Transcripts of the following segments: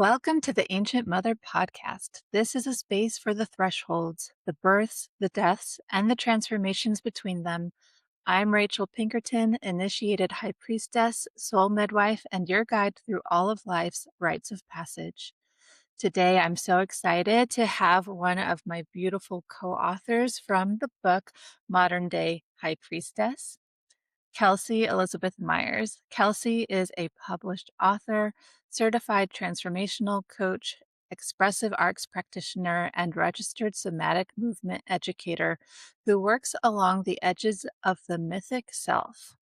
Welcome to the Ancient Mother podcast. This is a space for the thresholds, the births, the deaths, and the transformations between them. I'm Rachel Pinkerton, initiated high priestess, soul midwife, and your guide through all of life's rites of passage. Today, I'm so excited to have one of my beautiful co authors from the book Modern Day High Priestess, Kelsay Elizabeth Myers. Kelsey is a published author, certified transformational coach, expressive arts practitioner, and registered somatic movement educator who works along the edges of the mythic self.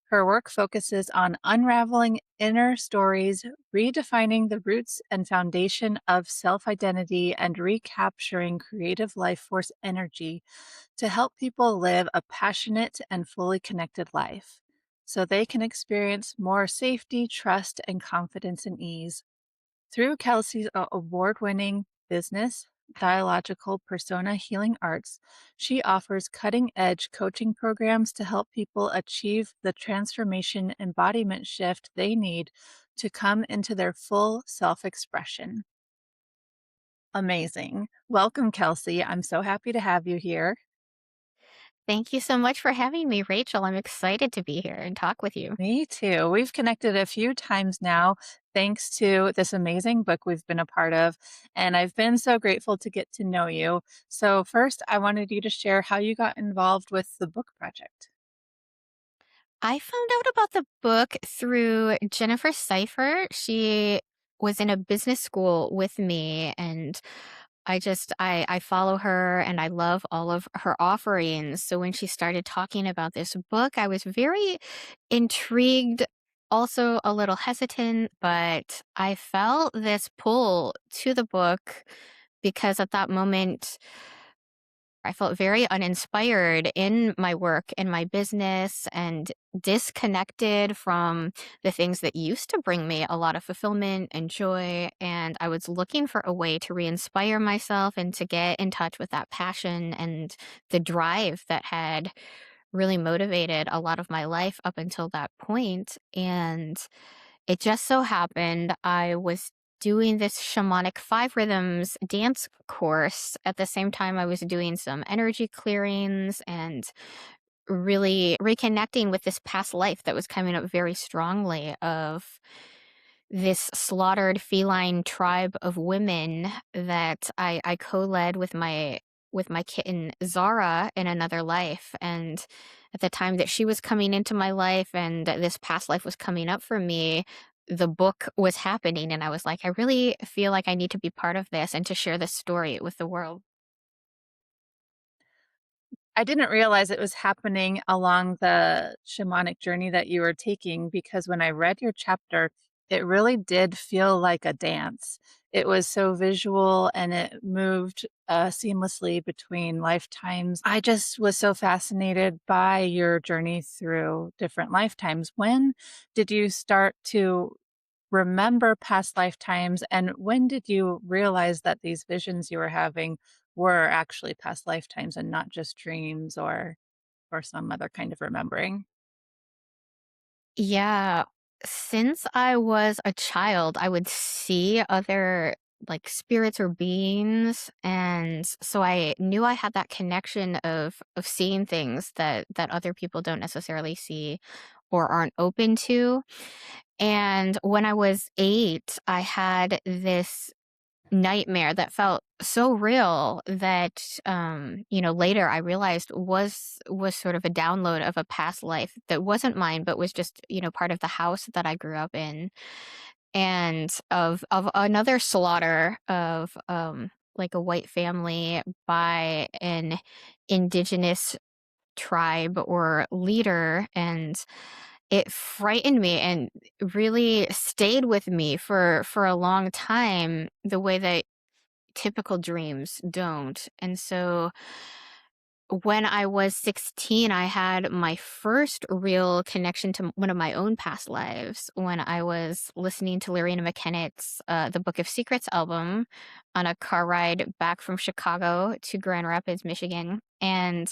Her work focuses on unraveling inner stories, redefining the roots and foundation of self identity, and recapturing creative life force energy to help people live a passionate and fully connected life so they can experience more safety, trust, and confidence and ease. Through Kelsey's award winning business, dialogical persona healing arts, she offers cutting edge coaching programs to help people achieve the transformation embodiment shift they need to come into their full self expression. Amazing. Welcome, Kelsey. I'm so happy to have you here. Thank you so much for having me, Rachel. I'm excited to be here and talk with you. Me too. We've connected a few times now thanks to this amazing book we've been a part of, and I've been so grateful to get to know you. So, first, I wanted you to share how you got involved with the book project. I found out about the book through Jennifer Seifer. She was in a business school with me, and I follow her and I love all of her offerings. So when she started talking about this book, I was very intrigued, also a little hesitant, but I felt this pull to the book because at that moment I felt very uninspired in my work, in my business, and disconnected from the things that used to bring me a lot of fulfillment and joy. And I was looking for a way to re inspire myself and to get in touch with that passion and the drive that had really motivated a lot of my life up until that point. And it just so happened I was doing this shamanic five rhythms dance course at the same time I was doing some energy clearings and really reconnecting with this past life that was coming up very strongly of this slaughtered feline tribe of women that I co-led with my kitten Zara in another life. And at the time that she was coming into my life and this past life was coming up for me, the book was happening. And I was like, I really feel like I need to be part of this and to share this story with the world. I didn't realize it was happening along the shamanic journey that you were taking because when I read your chapter, it really did feel like a dance. It was so visual and it moved seamlessly between lifetimes. I just was so fascinated by your journey through different lifetimes. When did you start to remember past lifetimes, and when did you realize that these visions you were having were actually past lifetimes and not just dreams or some other kind of remembering? Yeah. Since I was a child, I would see other like spirits or beings, and so I knew I had that connection of seeing things that other people don't necessarily see or aren't open to. And when I was 8, I had this nightmare that felt so real that later I realized was sort of a download of a past life that wasn't mine but was just part of the house that I grew up in, and of another slaughter of like a white family by an indigenous tribe or leader. And it frightened me and really stayed with me for a long time, the way that typical dreams don't. And so when I was 16, I had my first real connection to one of my own past lives when I was listening to Lorena McKennett's The Book of Secrets album on a car ride back from Chicago to Grand Rapids, Michigan. And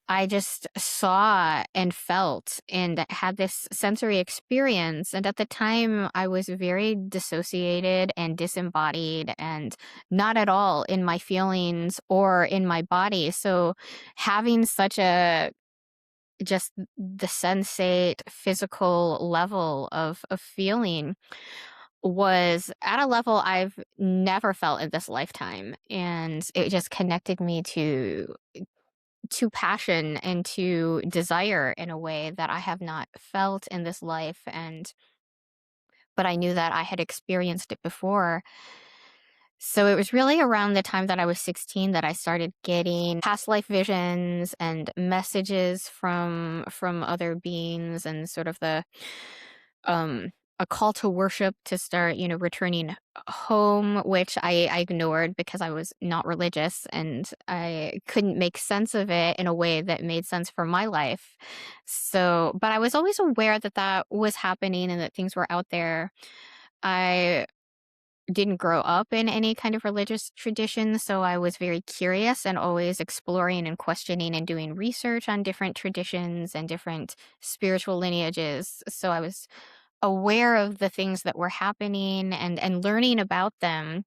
I just saw and felt and had this sensory experience. And at the time, I was very dissociated and disembodied and not at all in my feelings or in my body. So, having such a just the sensate physical level of feeling was at a level I've never felt in this lifetime. And it just connected me to passion and to desire in a way that I have not felt in this life. And but I knew that I had experienced it before. So it was really around the time that I was 16 that I started getting past life visions and messages from other beings, and sort of the um a call to worship to start, returning home, which I ignored because I was not religious and I couldn't make sense of it in a way that made sense for my life. So, but I was always aware that that was happening and that things were out there. I didn't grow up in any kind of religious tradition, so I was very curious and always exploring and questioning and doing research on different traditions and different spiritual lineages. So I was aware of the things that were happening and learning about them,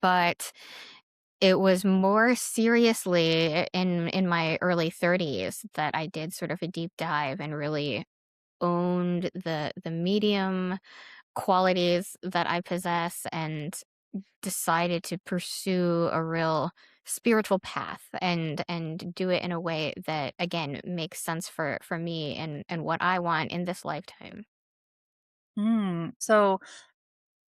but it was more seriously in my early 30s that I did sort of a deep dive and really owned the medium qualities that I possess, and decided to pursue a real spiritual path and do it in a way that again makes sense for me and what I want in this lifetime. So,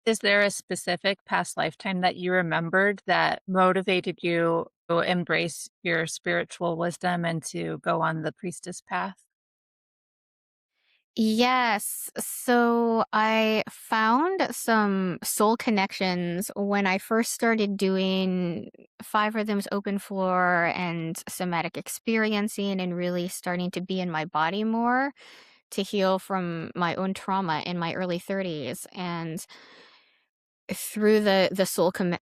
is there a specific past lifetime that you remembered that motivated you to embrace your spiritual wisdom and to go on the priestess path? Yes. So I found some soul connections when I first started doing five rhythms open floor and somatic experiencing and really starting to be in my body more to heal from my own trauma in my early 30s. And through the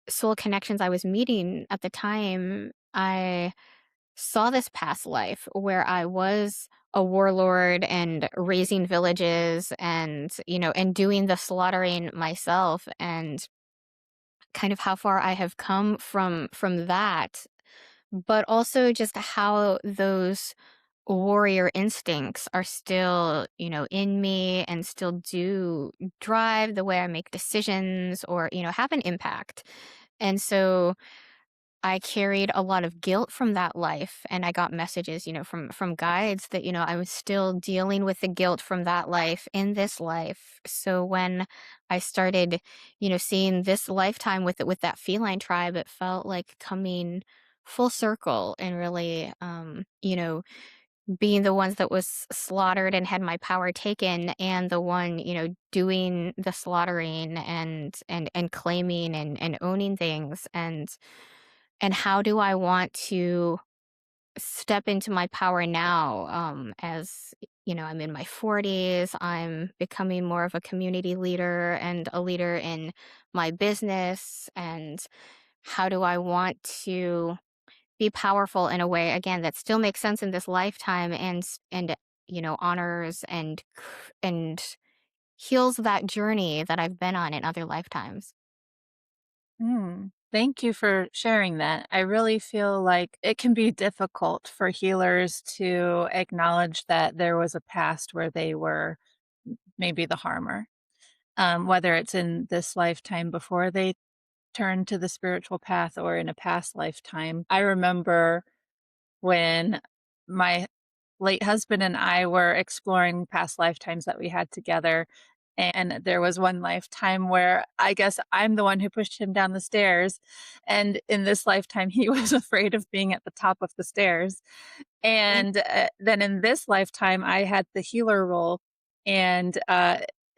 soul connections I was meeting at the time, I saw this past life where I was a warlord and raising villages and, and doing the slaughtering myself, and kind of how far I have come from that, but also just how those warrior instincts are still, in me and still do drive the way I make decisions or, have an impact. And so I carried a lot of guilt from that life, and I got messages, from guides that, I was still dealing with the guilt from that life in this life. So when I started, seeing this lifetime with that feline tribe, it felt like coming full circle and really, being the ones that was slaughtered and had my power taken, and the one, doing the slaughtering and claiming and owning things. And how do I want to step into my power now, as I'm in my 40s, I'm becoming more of a community leader and a leader in my business, and how do I want to be powerful in a way again that still makes sense in this lifetime and honors and heals that journey that I've been on in other lifetimes. Thank you for sharing that. I really feel like it can be difficult for healers to acknowledge that there was a past where they were maybe the harmer, whether it's in this lifetime before they turn to the spiritual path or in a past lifetime. I remember when my late husband and I were exploring past lifetimes that we had together. And there was one lifetime where I guess I'm the one who pushed him down the stairs. And in this lifetime, he was afraid of being at the top of the stairs. And then in this lifetime, I had the healer role. And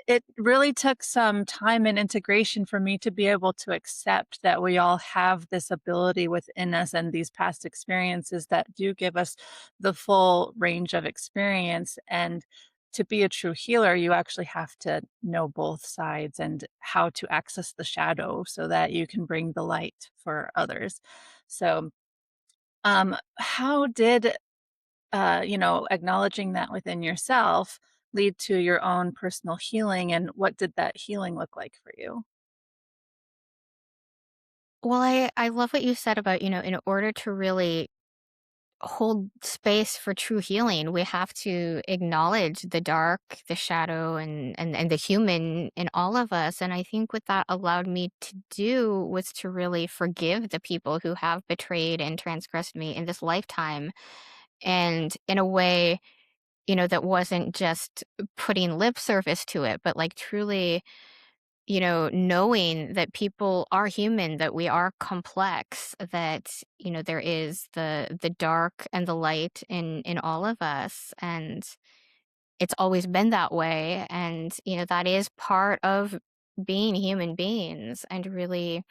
it really took some time and integration for me to be able to accept that we all have this ability within us and these past experiences that do give us the full range of experience. And to be a true healer, you actually have to know both sides and how to access the shadow so that you can bring the light for others. So, how did acknowledging that within yourself lead to your own personal healing, and what did that healing look like for you? Well, I love what you said about, in order to really hold space for true healing, we have to acknowledge the dark, the shadow, and the human in all of us. And I think what that allowed me to do was to really forgive the people who have betrayed and transgressed me in this lifetime. And in a way, that wasn't just putting lip service to it, but like truly, knowing that people are human, that we are complex, that, there is the dark and the light in all of us. And it's always been that way. And, that is part of being human beings and really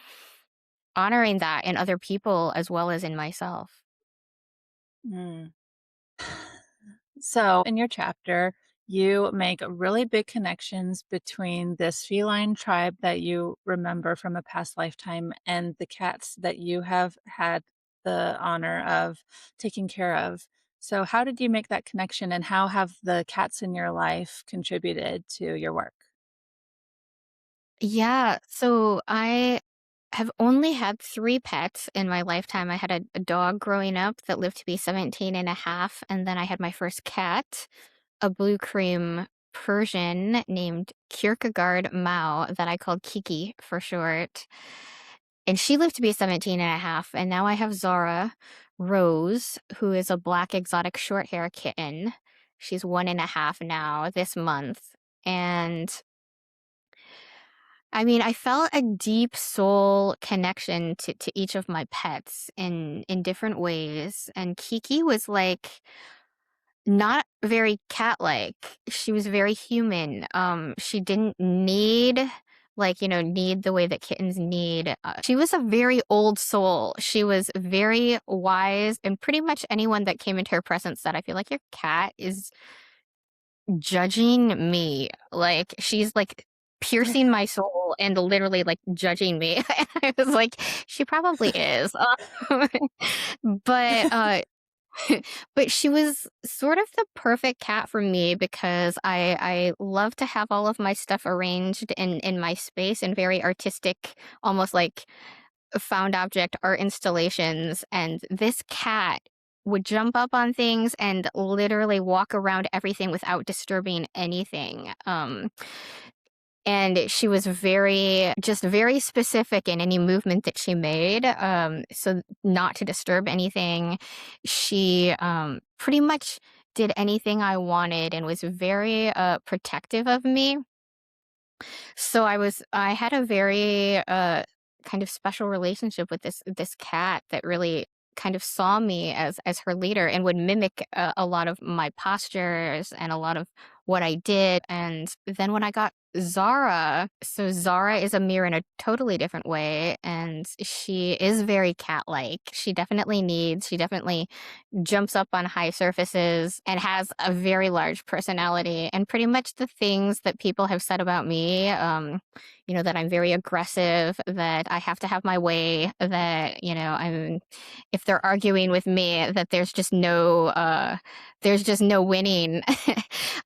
honoring that in other people as well as in myself. Mm. So, in your chapter, you make really big connections between this feline tribe that you remember from a past lifetime and the cats that you have had the honor of taking care of. So, how did you make that connection, and how have the cats in your life contributed to your work? Yeah. So I have only had 3 pets in my lifetime. I had a dog growing up that lived to be 17 and a half, and then I had my first cat, a blue cream Persian named Kierkegaard Mao that I called Kiki for short. And she lived to be 17 and a half. And now I have Zara Rose, who is a black exotic short hair kitten. She's 1.5 now this month. And I mean, I felt a deep soul connection to each of my pets in different ways. And Kiki was like not very cat-like. She was very human. She didn't need need the way that kittens need. She was a very old soul. She was very wise, and pretty much anyone that came into her presence said, "I feel like your cat is judging me." Like, she's, like, piercing my soul and literally, like, judging me. I was like, "She probably is." But, but she was sort of the perfect cat for me because I love to have all of my stuff arranged in my space in very artistic, almost like found object art installations, and this cat would jump up on things and literally walk around everything without disturbing anything. And she was very specific in any movement that she made. So not to disturb anything. She pretty much did anything I wanted and was very protective of me. So I had a very kind of special relationship with this cat that really kind of saw me as her leader and would mimic a lot of my postures and a lot of what I did. And then when I got Zara, so Zara is a mirror in a totally different way, and she is very cat-like. She definitely jumps up on high surfaces and has a very large personality. And pretty much the things that people have said about me, that I'm very aggressive, that I have to have my way, that, if they're arguing with me, that there's just no winning.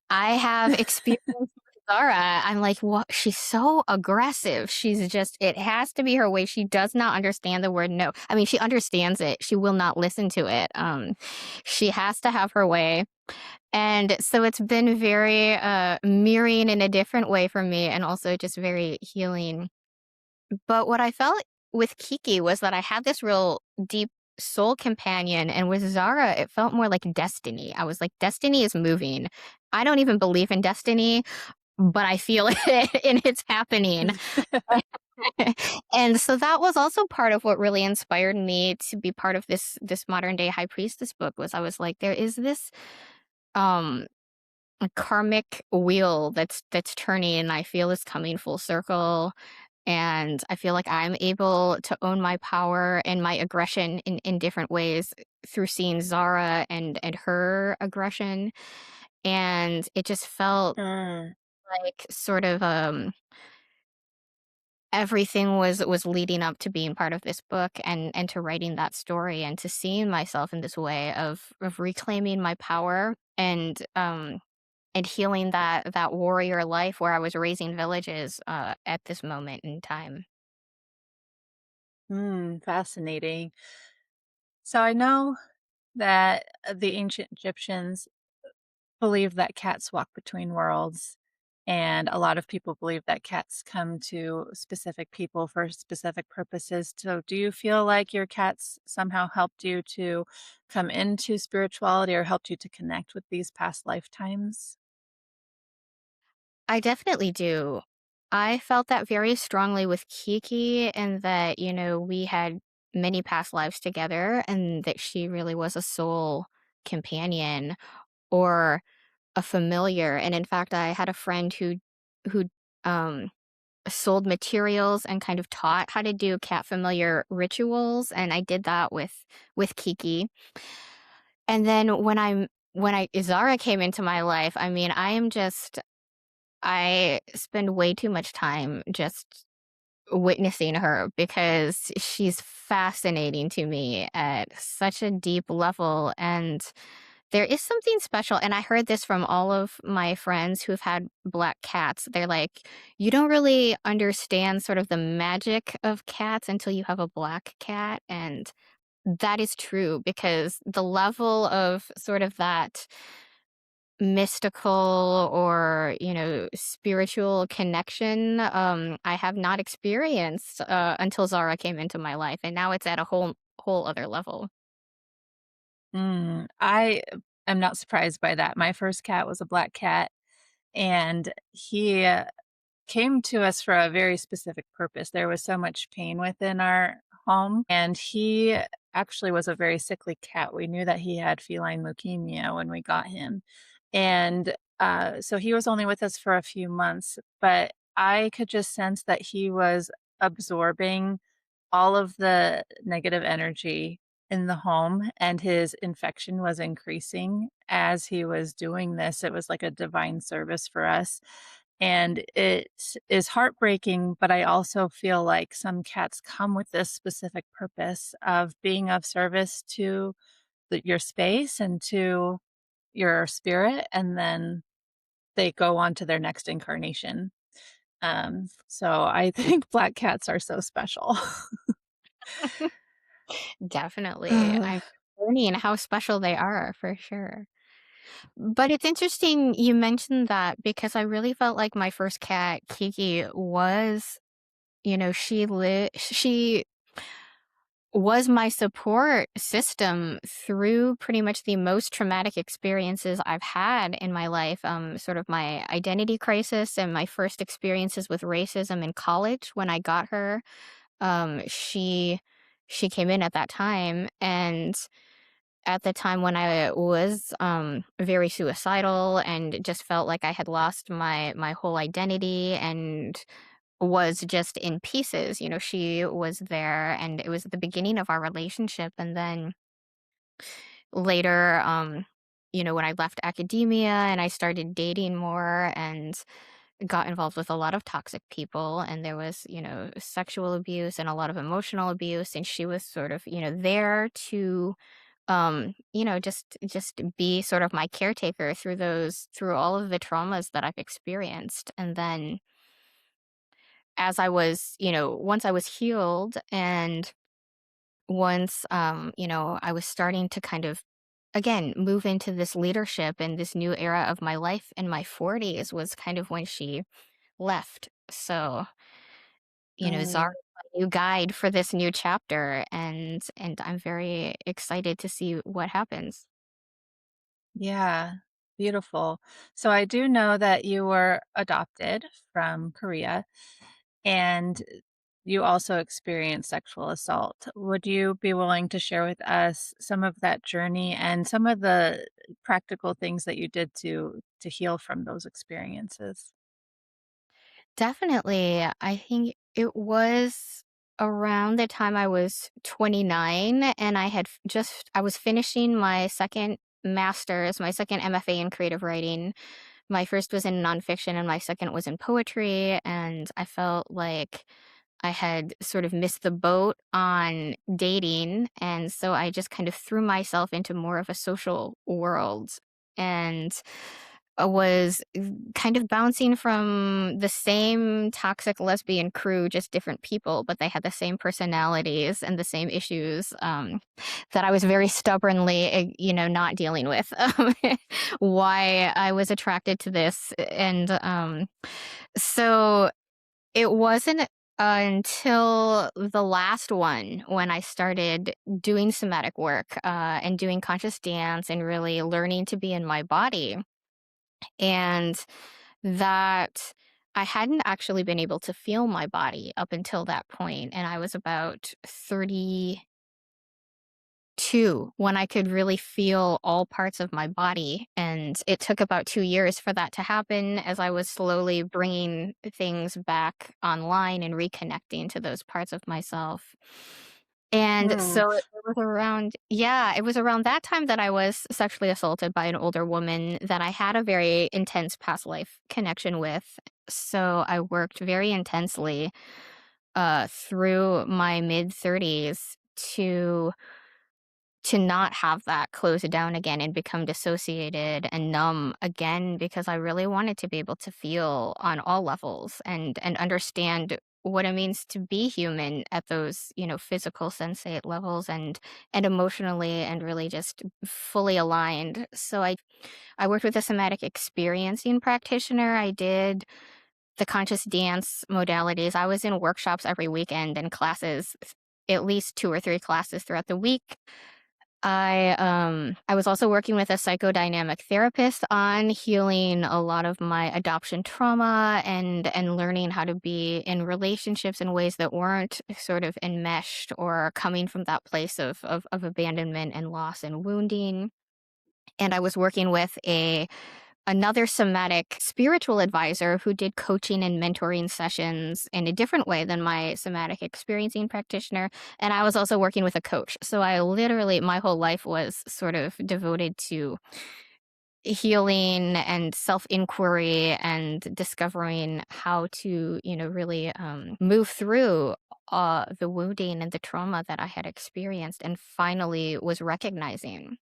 I have experience with Zara. I'm like, what? She's so aggressive. It has to be her way. She does not understand the word no. I mean, she understands it. She will not listen to it. She has to have her way. And so it's been very mirroring in a different way for me and also just very healing. But what I felt with Kiki was that I had this real deep soul companion, and with Zara, it felt more like destiny. I was like, destiny is moving. I don't even believe in destiny, but I feel it and it's happening. And so that was also part of what really inspired me to be part of this modern day high priestess book. Was I was like, there is this um a karmic wheel that's turning, and I feel is coming full circle. And I feel like I'm able to own my power and my aggression in different ways through seeing Zara and her aggression. And it just felt Mm. like sort of everything was leading up to being part of this book and to writing that story and to seeing myself in this way of reclaiming my power and healing that warrior life where I was raising villages at this moment in time. Fascinating. So I know that the ancient Egyptians believed that cats walk between worlds, and a lot of people believe that cats come to specific people for specific purposes. So, do you feel like your cats somehow helped you to come into spirituality or helped you to connect with these past lifetimes? I definitely do. I felt that very strongly with Kiki and that, we had many past lives together and that she really was a soul companion or a familiar. And in fact, I had a friend who um sold materials and kind of taught how to do cat familiar rituals, and I did that with Kiki. And then when I Izara came into my life, I mean, I spend way too much time just witnessing her because she's fascinating to me at such a deep level. And there is something special. And I heard this from all of my friends who've had black cats. They're like, you don't really understand sort of the magic of cats until you have a black cat. And that is true because the level of sort of that mystical or spiritual connection I have not experienced until Zara came into my life, and now it's at a whole other level. I am not surprised by that. My first cat was a black cat, and he came to us for a very specific purpose. There was so much pain within our home, and he actually was a very sickly cat. We knew that he had feline leukemia when we got him. And so he was only with us for a few months, but I could just sense that he was absorbing all of the negative energy in the home, and his infection was increasing as he was doing this. It was like a divine service for us. And it is heartbreaking, but I also feel like some cats come with this specific purpose of being of service to your space and to your spirit, and then they go on to their next incarnation. So I think black cats are so special. Definitely. I'm learning how special they are for sure. But it's interesting you mentioned that because I really felt like my first cat, Kiki, was, she was my support system through pretty much the most traumatic experiences I've had in my life. Sort of my identity crisis and my first experiences with racism in college when I got her. She came in at that time, and at the time when I was very suicidal and just felt like I had lost my whole identity and was just in pieces. She was there and it was the beginning of our relationship. And then later, when I left academia and I started dating more and got involved with a lot of toxic people, and there was, sexual abuse and a lot of emotional abuse. And she was sort of, there to just be sort of my caretaker through all of the traumas that I've experienced. And then as I was, once I was healed and once, I was starting to kind of, again, move into this leadership and this new era of my life in my 40s was kind of when she left. So, Zara Mm, is my new guide for this new chapter, and I'm very excited to see what happens. yeah, beautiful. So I do know that you were adopted from Korea, and you also experienced sexual assault. Would you be willing to share with us some of that journey and some of the practical things that you did to heal from those experiences? Definitely. I think it was around the time I was 29 and I was finishing my second master's, my second MFA in creative writing. My first was in nonfiction and my second was in poetry. And I felt like I had sort of missed the boat on dating, and so I just kind of threw myself into more of a social world and was kind of bouncing from the same toxic lesbian crew, just different people, but they had the same personalities and the same issues that I was very stubbornly, not dealing with. Why I was attracted to this, and so it wasn't until the last one when I started doing somatic work, and doing conscious dance and really learning to be in my body, and that I hadn't actually been able to feel my body up until that point, and I was about 32 when I could really feel all parts of my body. And it took about 2 years for that to happen as I was slowly bringing things back online and reconnecting to those parts of myself. And Mm. so it was around, yeah, it was around that time that I was sexually assaulted by an older woman that I had a very intense past life connection with. So I worked very intensely through my mid 30s to not have that close down again and become dissociated and numb again, because I really wanted to be able to feel on all levels and understand what it means to be human at those, physical sensate levels and emotionally and really just fully aligned. So I worked with a somatic experiencing practitioner. I did the conscious dance modalities. I was in workshops every weekend and classes, at least 2 or 3 classes throughout the week. I was also working with a psychodynamic therapist on healing a lot of my adoption trauma and learning how to be in relationships in ways that weren't sort of enmeshed or coming from that place of abandonment and loss and wounding. And I was working with a another somatic spiritual advisor who did coaching and mentoring sessions in a different way than my somatic experiencing practitioner. And I was also working with a coach. So I literally, my whole life was sort of devoted to healing and self inquiry and discovering how to, really move through the wounding and the trauma that I had experienced and finally was recognizing.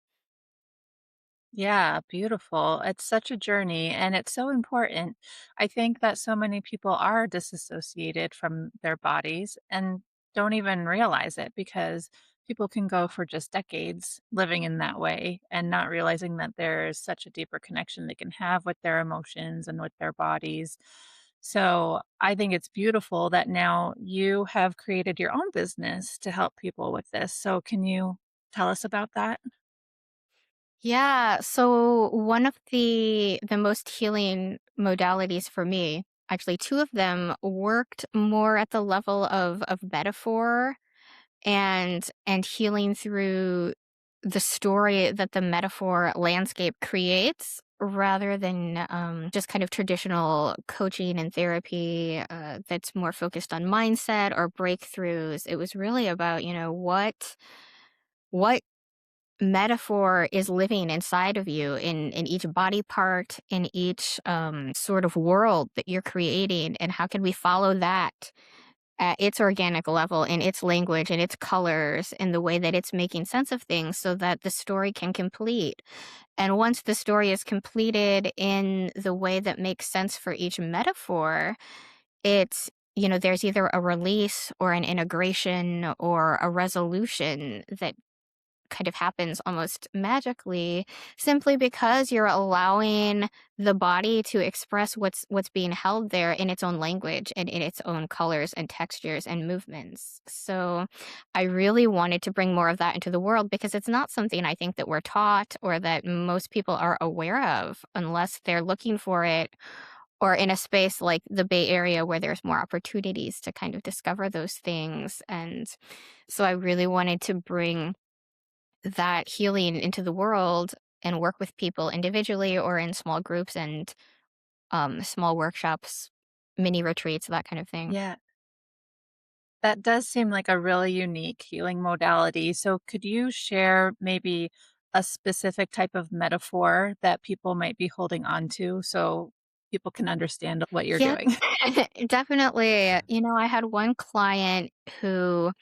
Yeah, beautiful. It's such a journey and it's so important. I think that so many people are disassociated from their bodies and don't even realize it because people can go for just decades living in that way and not realizing that there's such a deeper connection they can have with their emotions and with their bodies. So I think it's beautiful that now you have created your own business to help people with this. So can you tell us about that? Yeah, so one of the most healing modalities for me, actually two of them worked more at the level of metaphor and healing through the story that the metaphor landscape creates rather than just kind of traditional coaching and therapy that's more focused on mindset or breakthroughs. It was really about, what metaphor is living inside of you in each body part, in each sort of world that you're creating, and how can we follow that at its organic level in its language and its colors in the way that it's making sense of things so that the story can complete. And once the story is completed in the way that makes sense for each metaphor, it's, there's either a release or an integration or a resolution that kind of happens almost magically simply because you're allowing the body to express what's being held there in its own language and in its own colors and textures and movements. So I really wanted to bring more of that into the world because it's not something I think that we're taught or that most people are aware of unless they're looking for it or in a space like the Bay Area where there's more opportunities to kind of discover those things. And so I really wanted to bring that healing into the world and work with people individually or in small groups and small workshops, mini retreats, that kind of thing. Yeah. That does seem like a really unique healing modality. So, could you share maybe a specific type of metaphor that people might be holding on to? So, people can understand what you're Yeah, doing. definitely. I had one client who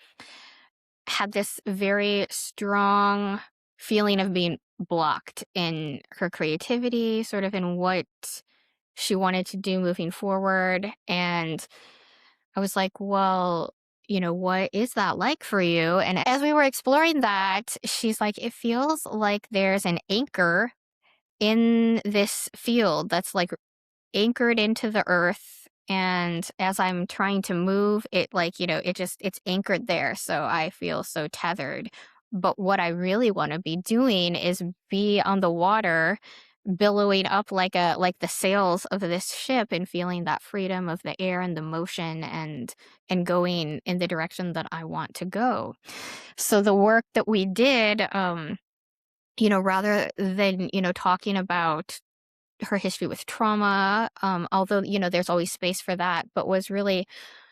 had this very strong feeling of being blocked in her creativity, sort of in what she wanted to do moving forward. And I was like, well, what is that like for you? And as we were exploring that, she's like, it feels like there's an anchor in this field that's like anchored into the earth. And as I'm trying to move, it like, it's anchored there. So I feel so tethered. But what I really want to be doing is be on the water, billowing up like the sails of this ship and feeling that freedom of the air and the motion and going in the direction that I want to go. So the work that we did, rather than, talking about her history with trauma, although, there's always space for that, but was really,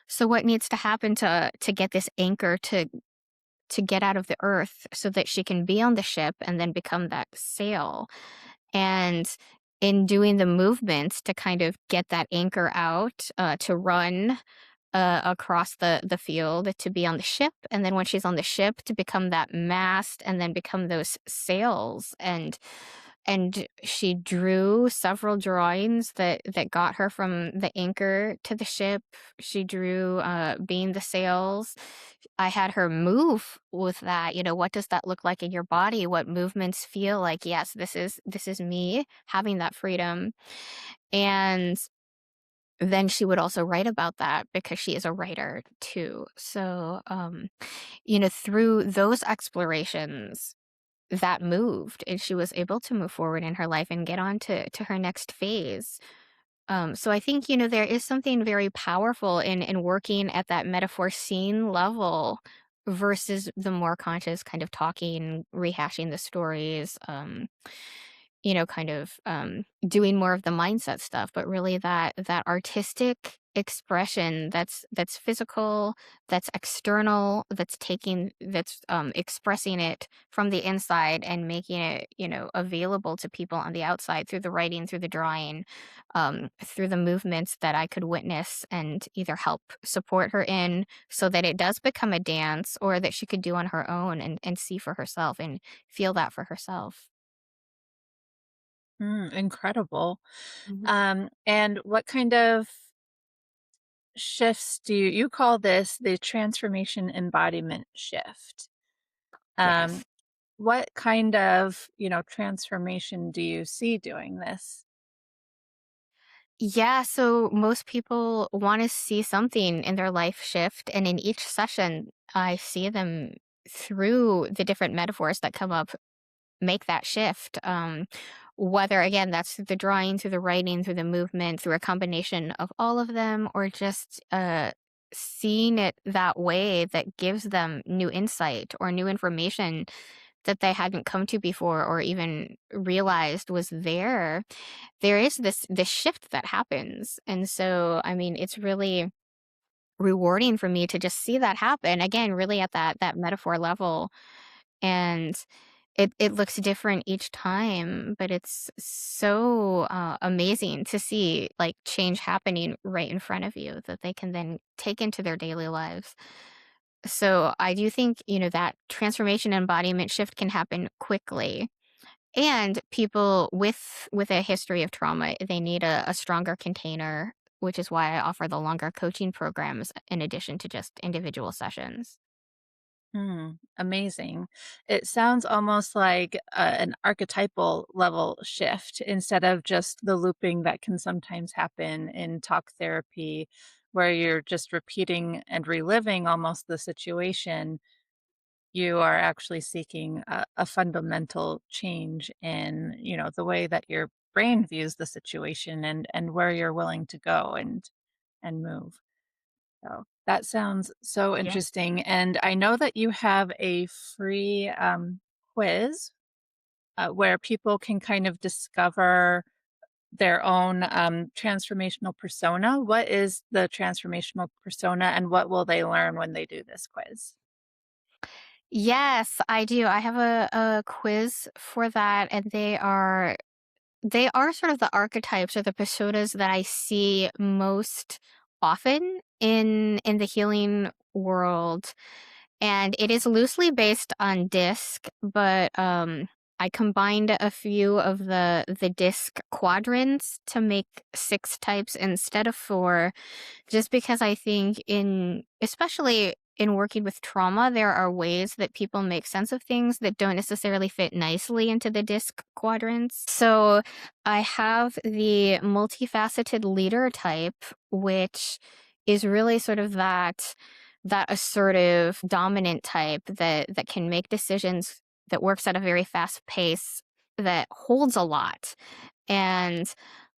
so what needs to happen to get this anchor to get out of the earth so that she can be on the ship and then become that sail. And in doing the movements to kind of get that anchor out, to run across the field to be on the ship, and then when she's on the ship to become that mast and then become those sails. And she drew several drawings that got her from the anchor to the ship. She drew being the sails. I had her move with that. What does that look like in your body? What movements feel like, yes, this is me having that freedom. And then she would also write about that because she is a writer too. So, through those explorations, that moved and she was able to move forward in her life and get on to her next phase. So I think, there is something very powerful in working at that metaphor scene level versus the more conscious kind of talking, rehashing the stories, kind of doing more of the mindset stuff, but really that artistic expression that's physical, that's external, that's expressing it from the inside and making it, available to people on the outside through the writing, through the drawing, through the movements that I could witness and either help support her in so that it does become a dance or that she could do on her own and see for herself and feel that for herself. Incredible. Mhm. And what kind of shifts do you call this the transformation embodiment shift? Um, Yes. what kind of, transformation do you see doing this? Yeah, so most people want to see something in their life shift. And in each session, I see them through the different metaphors that come up, make that shift. Whether, again, that's through the drawing, through the writing, through the movement, through a combination of all of them, or just seeing it that way that gives them new insight or new information that they hadn't come to before or even realized was there. There is this shift that happens. And so, I mean, it's really rewarding for me to just see that happen again, really at that metaphor level. And it looks different each time, but it's so amazing to see like change happening right in front of you that they can then take into their daily lives. So I do think, that transformation embodiment shift can happen quickly. And people with a history of trauma, they need a stronger container, which is why I offer the longer coaching programs in addition to just individual sessions. Amazing. It sounds almost like an archetypal level shift instead of just the looping that can sometimes happen in talk therapy, where you're just repeating and reliving almost the situation. You are actually seeking a fundamental change in, the way that your brain views the situation and where you're willing to go and move. So that sounds so Yeah. interesting. And I know that you have a free quiz where people can kind of discover their own transformational persona. What is the transformational persona and what will they learn when they do this quiz? Yes, I do. I have a quiz for that, and they are they are sort of the archetypes or the personas that I see most often in the healing world, and it is loosely based on disc, but I combined a few of the disc quadrants to make 6 types instead of 4, just because I think in especially in working with trauma, there are ways that people make sense of things that don't necessarily fit nicely into the disc quadrants. So I have the multifaceted leader type, which is really sort of that assertive dominant type that can make decisions, that works at a very fast pace, that holds a lot. And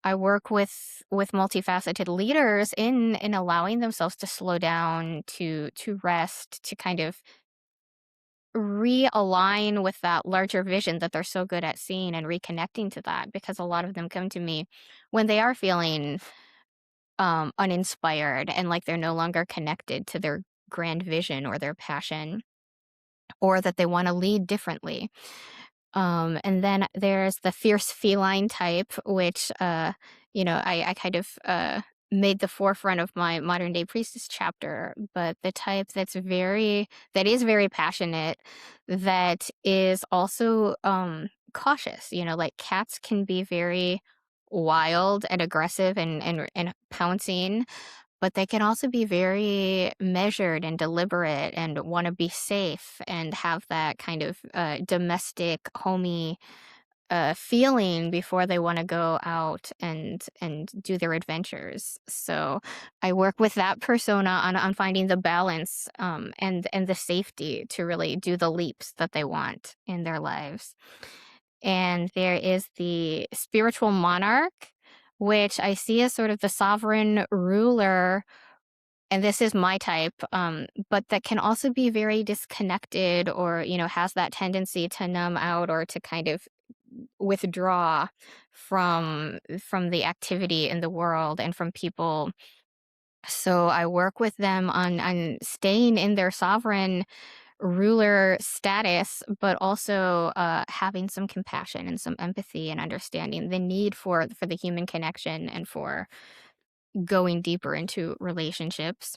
I work with multifaceted leaders in allowing themselves to slow down, to rest, to kind of realign with that larger vision that they're so good at seeing, and reconnecting to that, because a lot of them come to me when they are feeling uninspired, and like they're no longer connected to their grand vision or their passion, or that they want to lead differently. And then there's the fierce feline type, which, I kind of made the forefront of my modern day priestess chapter, but the type that is very passionate, that is also cautious. Like cats can be very wild and aggressive and pouncing, but they can also be very measured and deliberate and want to be safe and have that kind of domestic, homey feeling before they want to go out and do their adventures. So I work with that persona on finding the balance, and the safety to really do the leaps that they want in their lives. And there is the spiritual monarch, which I see as sort of the sovereign ruler, and this is my type, but that can also be very disconnected, or has that tendency to numb out, or to kind of withdraw from the activity in the world and from people. So I work with them on staying in their sovereign ruler status, but also having some compassion and some empathy, and understanding the need for the human connection, and for going deeper into relationships.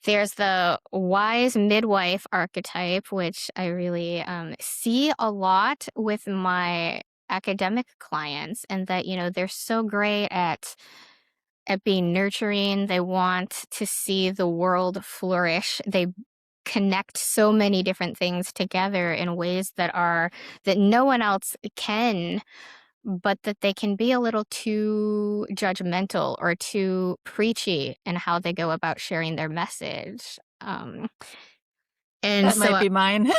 There's the wise midwife archetype, which I really see a lot with my academic clients, and that they're so great at being nurturing. They want to see the world flourish. They connect so many different things together in ways that no one else can, but that they can be a little too judgmental or too preachy in how they go about sharing their message. And That might so be mine.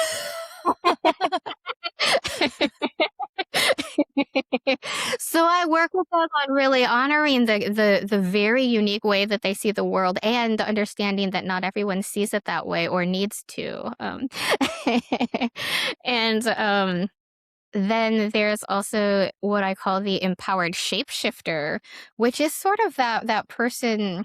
so I work with them on really honoring the very unique way that they see the world, and understanding that not everyone sees it that way or needs to. And then there's also what I call the empowered shapeshifter, which is sort of that person.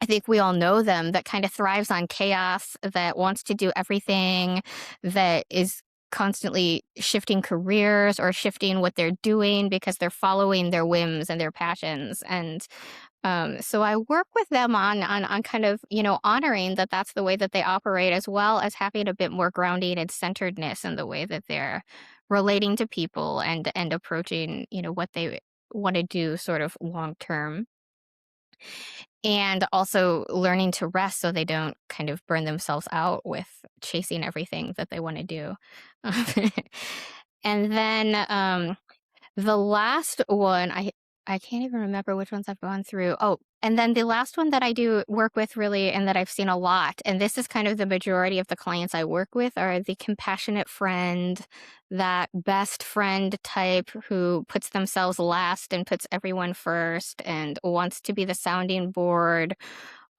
I think we all know them, that kind of thrives on chaos, that wants to do everything, that is constantly shifting careers or shifting what they're doing because they're following their whims and their passions. And so I work with them on kind of honoring that that's the way that they operate, as well as having a bit more grounding and centeredness in the way that they're relating to people, and approaching what they want to do sort of long term, and also learning to rest so they don't kind of burn themselves out with chasing everything that they want to do. And then the last one, I can't even remember which ones I've gone through. Oh, and then the last one that I do work with really, and that I've seen a lot, and this is kind of the majority of the clients I work with, are the compassionate friend, that best friend type who puts themselves last and puts everyone first, and wants to be the sounding board,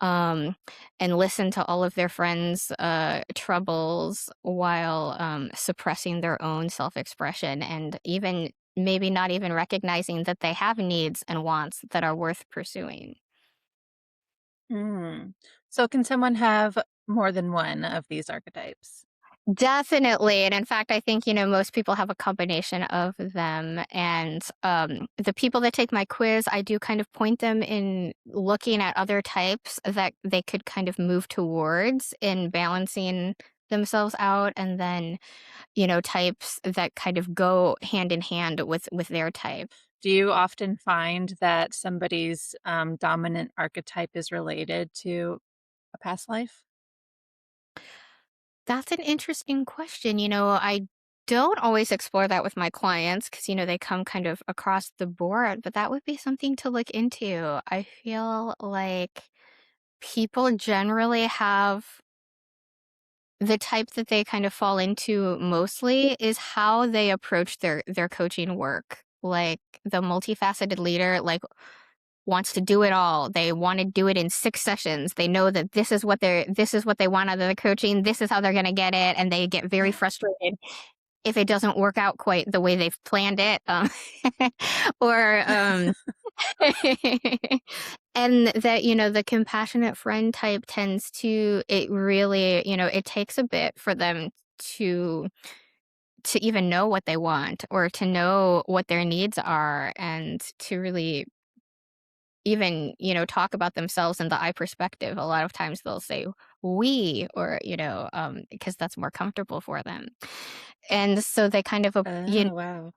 um, and listen to all of their friends' troubles, while suppressing their own self expression, and even maybe not even recognizing that they have needs and wants that are worth pursuing. Mm. So can someone have more than one of these archetypes? Definitely, and in fact, I think, most people have a combination of them, and, the people that take my quiz, I do kind of point them in looking at other types that they could kind of move towards in balancing themselves out, and then, types that kind of go hand in hand with their type. Do you often find that somebody's dominant archetype is related to a past life? That's an interesting question. I don't always explore that with my clients because, they come kind of across the board, but that would be something to look into. I feel like people generally have the type that they kind of fall into mostly is how they approach their coaching work. Like the multifaceted leader, like wants to do it all. They want to do it in 6 sessions. They know that this is what they want out of the coaching. This is how they're going to get it, and they get very frustrated if it doesn't work out quite the way they've planned it. Or and that, the compassionate friend type tends to it really, it takes a bit for them to even know what they want or to know what their needs are and to really even, talk about themselves in the I perspective. A lot of times they'll say we or, because that's more comfortable for them. And so they kind of, Oh, wow.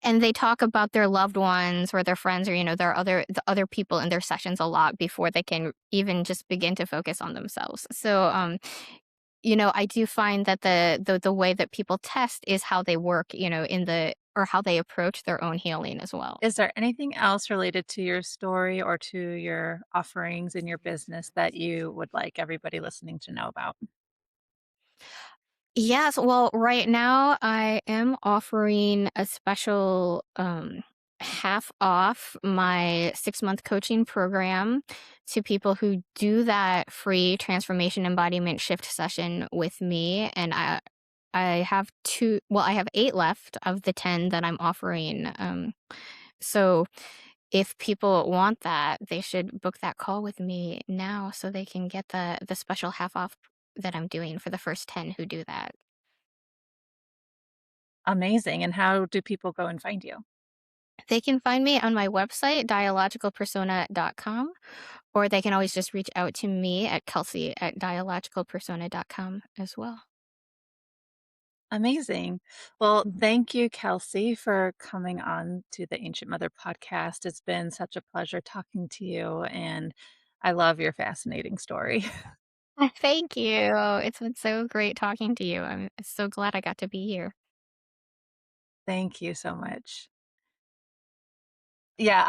and they talk about their loved ones or their friends or, the other people in their sessions a lot before they can even just begin to focus on themselves. So, I do find that the way that people test is how they work, or how they approach their own healing as well. Is there anything else related to your story or to your offerings in your business that you would like everybody listening to know about? Yes, well, right now I am offering a special half off my 6-month coaching program to people who do that free transformation embodiment shift session with me. And I have I have 8 left of the 10 that I'm offering. So if people want that, they should book that call with me now so they can get the special half off that I'm doing for the first 10 who do that. Amazing. And how do people go and find you? They can find me on my website, dialogicalpersona.com, or they can always just reach out to me at Kelsey at dialogicalpersona.com as well. Amazing. Well, thank you, Kelsey, for coming on to the Ancient Mother podcast. It's been such a pleasure talking to you, and I love your fascinating story. Thank you. It's been so great talking to you. I'm so glad I got to be here. Thank you so much. Yeah,